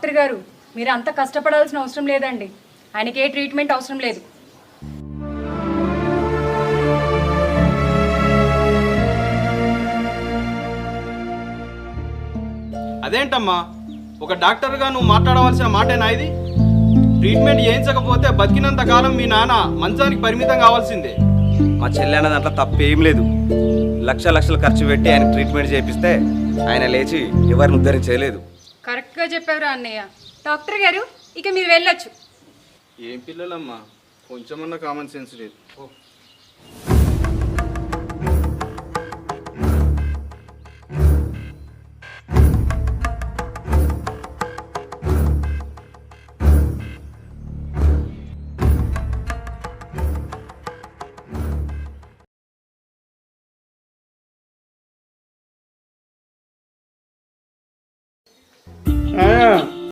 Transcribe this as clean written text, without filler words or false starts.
Doctor గారు మీరు అంత కష్టపడాల్సిన అవసరం లేదండి. ఆయనకి ఏ ట్రీట్మెంట్ అవసరం లేదు. అదేంటమ్మా, ఒక డాక్టర్గా నువ్వు మాట్లాడవలసిన మాటేనా ఇది? ట్రీట్మెంట్ చేయించకపోతే బతికినంత కాలం మీ నాన్న మంచానికి పరిమితం కావాల్సిందే. మా చెల్లి అన్న దాంట్లో తప్పేం లేదు. లక్షలు ఖర్చు పెట్టి ఆయన ట్రీట్మెంట్ చేపిస్తే ఆయన లేచి ఎవరిని ఉద్ధరించలేదు. కరెక్ట్గా చెప్పారు అన్నయ్య. డాక్టర్ గారు ఇక మీరు వెళ్ళొచ్చు. ఏం పిల్లలమ్మా, కొంచెమన్నా కామన్ సెన్స్ లేదు.